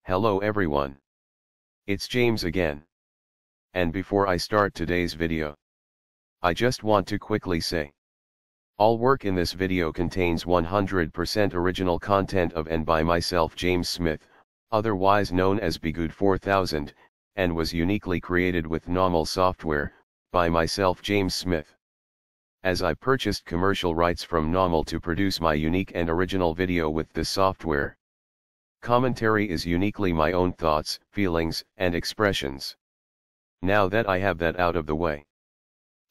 Hello everyone. It's James again. And before I start today's video, I just want to quickly say, all work in this video contains 100% original content of and by myself James Smith, otherwise known as Bgood 4000, and was uniquely created with NAWMAL software, by myself James Smith. As I purchased commercial rights from NAWMAL to produce my unique and original video with this software. Commentary is uniquely my own thoughts, feelings, and expressions. Now that I have that out of the way,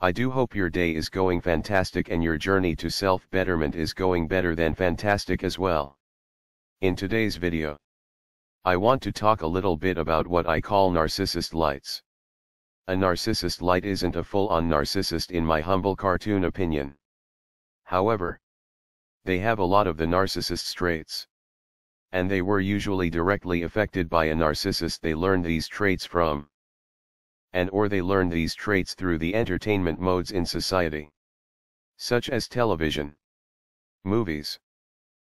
I do hope your day is going fantastic and your journey to self-betterment is going better than fantastic as well. In today's video, I want to talk a little bit about what I call narcissist lights. A narcissist light isn't a full-on narcissist in my humble cartoon opinion. However, they have a lot of the narcissist's traits. And they were usually directly affected by a narcissist they learned these traits from. Or they learned these traits through the entertainment modes in society, such as television, movies,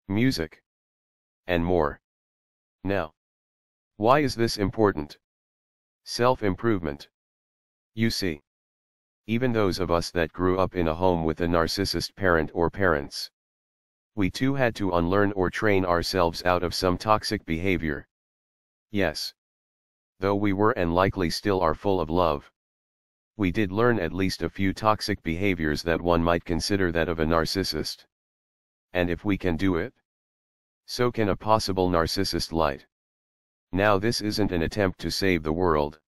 music, and more. Now, why is this important? Self-improvement. You see, even those of us that grew up in a home with a narcissist parent or parents, we too had to unlearn or train ourselves out of some toxic behavior. Yes. Though we were and likely still are full of love, we did learn at least a few toxic behaviors that one might consider that of a narcissist. And if we can do it, so can a possible narcissist light. Now this isn't an attempt to save the world.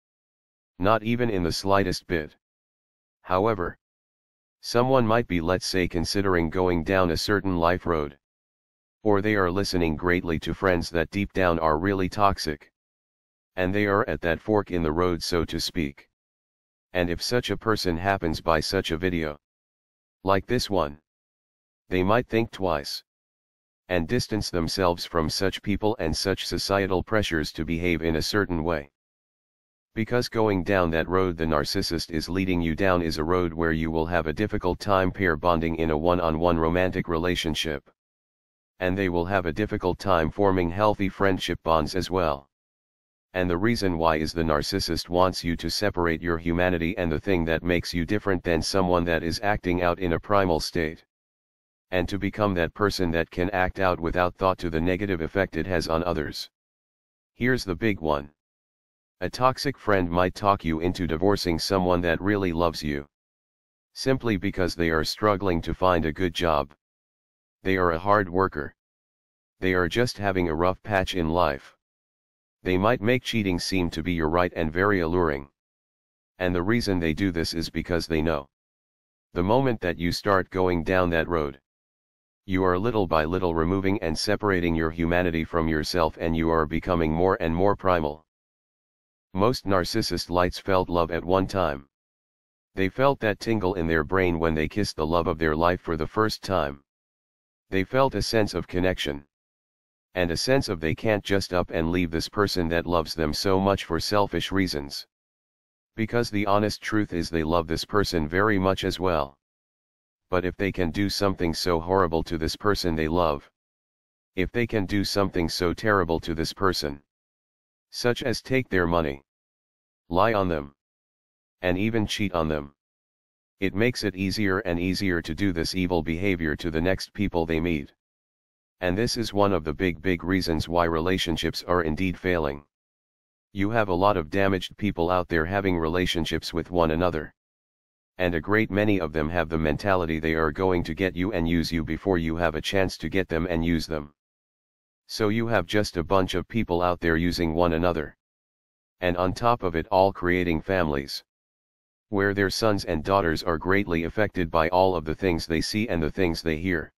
Not even in the slightest bit. However, someone might be, let's say, considering going down a certain life road. Or they are listening greatly to friends that deep down are really toxic. And they are at that fork in the road, so to speak. And if such a person happens by such a video, like this one, they might think twice. And distance themselves from such people and such societal pressures to behave in a certain way. Because going down that road the narcissist is leading you down is a road where you will have a difficult time pair bonding in a one-on-one romantic relationship. And they will have a difficult time forming healthy friendship bonds as well. And the reason why is the narcissist wants you to separate your humanity and the thing that makes you different than someone that is acting out in a primal state. And to become that person that can act out without thought to the negative effect it has on others. Here's the big one. A toxic friend might talk you into divorcing someone that really loves you. Simply because they are struggling to find a good job. They are a hard worker. They are just having a rough patch in life. They might make cheating seem to be your right and very alluring. And the reason they do this is because they know. The moment that you start going down that road, you are little by little removing and separating your humanity from yourself and you are becoming more and more primal. Most narcissist lights felt love at one time. They felt that tingle in their brain when they kissed the love of their life for the first time. They felt a sense of connection. And a sense of they can't just up and leave this person that loves them so much for selfish reasons. Because the honest truth is they love this person very much as well. But if they can do something so horrible to this person they love, if they can do something so terrible to this person, such as take their money, lie on them, and even cheat on them, it makes it easier and easier to do this evil behavior to the next people they meet. And this is one of the big reasons why relationships are indeed failing. You have a lot of damaged people out there having relationships with one another. And a great many of them have the mentality they are going to get you and use you before you have a chance to get them and use them. So you have just a bunch of people out there using one another. And on top of it all creating families, where their sons and daughters are greatly affected by all of the things they see and the things they hear.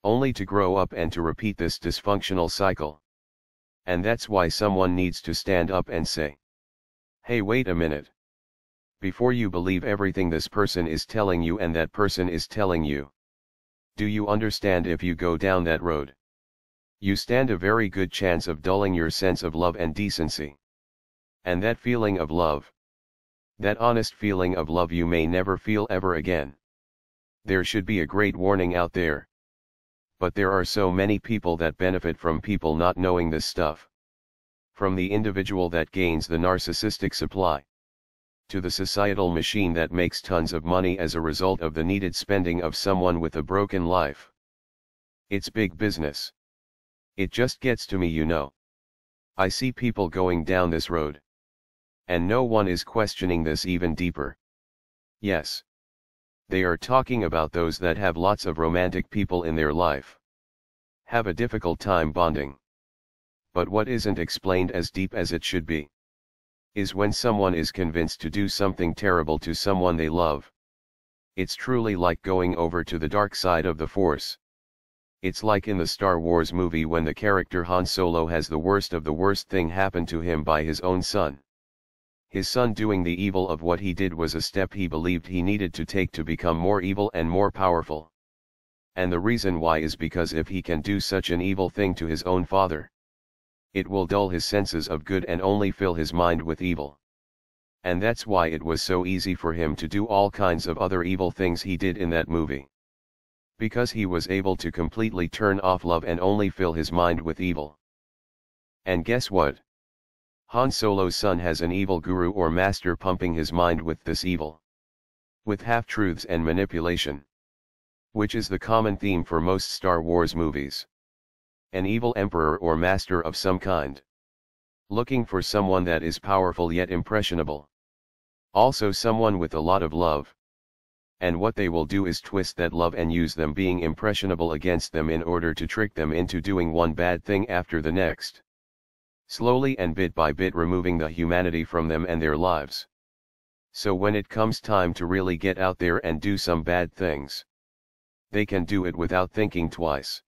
Only to grow up and to repeat this dysfunctional cycle. And that's why someone needs to stand up and say, hey, wait a minute. Before you believe everything this person is telling you and that person is telling you, do you understand if you go down that road, you stand a very good chance of dulling your sense of love and decency. And that feeling of love, that honest feeling of love you may never feel ever again. There should be a great warning out there. But there are so many people that benefit from people not knowing this stuff. From the individual that gains the narcissistic supply, to the societal machine that makes tons of money as a result of the needed spending of someone with a broken life. It's big business. It just gets to me, you know. I see people going down this road. And no one is questioning this even deeper. Yes. They are talking about those that have lots of romantic people in their life. Have a difficult time bonding. But what isn't explained as deep as it should be, is when someone is convinced to do something terrible to someone they love. It's truly like going over to the dark side of the Force. It's like in the Star Wars movie when the character Han Solo has the worst of the worst thing happen to him by his own son. His son doing the evil of what he did was a step he believed he needed to take to become more evil and more powerful. And the reason why is because if he can do such an evil thing to his own father, it will dull his senses of good and only fill his mind with evil. And that's why it was so easy for him to do all kinds of other evil things he did in that movie. Because he was able to completely turn off love and only fill his mind with evil. And guess what? Han Solo's son has an evil guru or master pumping his mind with this evil. With half-truths and manipulation. Which is the common theme for most Star Wars movies. An evil emperor or master of some kind. Looking for someone that is powerful yet impressionable. Also someone with a lot of love. And what they will do is twist that love and use them being impressionable against them in order to trick them into doing one bad thing after the next. Slowly and bit by bit removing the humanity from them and their lives. So when it comes time to really get out there and do some bad things, they can do it without thinking twice.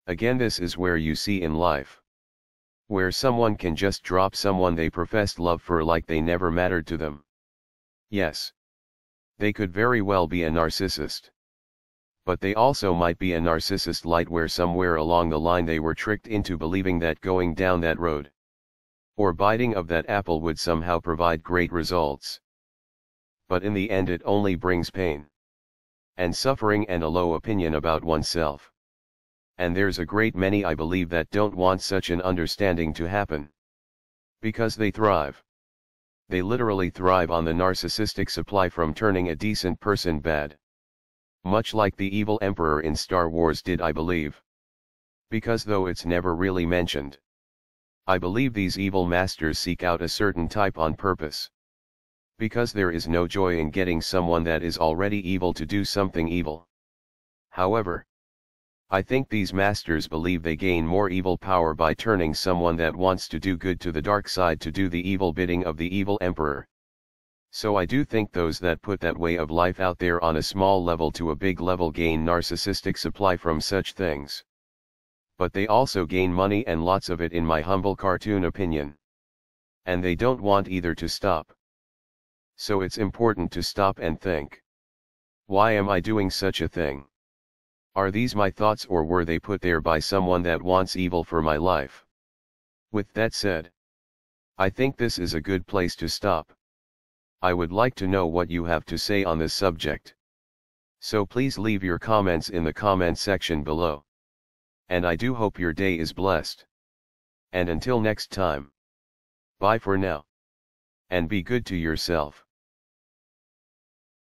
Again, this is where you see in life, where someone can just drop someone they professed love for like they never mattered to them. Yes. They could very well be a narcissist. But they also might be a narcissist light, where somewhere along the line they were tricked into believing that going down that road, or biting of that apple, would somehow provide great results. But in the end it only brings pain and suffering and a low opinion about oneself. And there's a great many, I believe, that don't want such an understanding to happen. Because they thrive. They literally thrive on the narcissistic supply from turning a decent person bad. Much like the evil emperor in Star Wars did, I believe. Because though it's never really mentioned, I believe these evil masters seek out a certain type on purpose. Because there is no joy in getting someone that is already evil to do something evil. However, I think these masters believe they gain more evil power by turning someone that wants to do good to the dark side to do the evil bidding of the evil emperor. So I do think those that put that way of life out there on a small level to a big level gain narcissistic supply from such things. But they also gain money, and lots of it, in my humble cartoon opinion. And they don't want either to stop. So it's important to stop and think. Why am I doing such a thing? Are these my thoughts, or were they put there by someone that wants evil for my life? With that said, I think this is a good place to stop. I would like to know what you have to say on this subject. So please leave your comments in the comment section below. And I do hope your day is blessed. And until next time. Bye for now. And be good to yourself.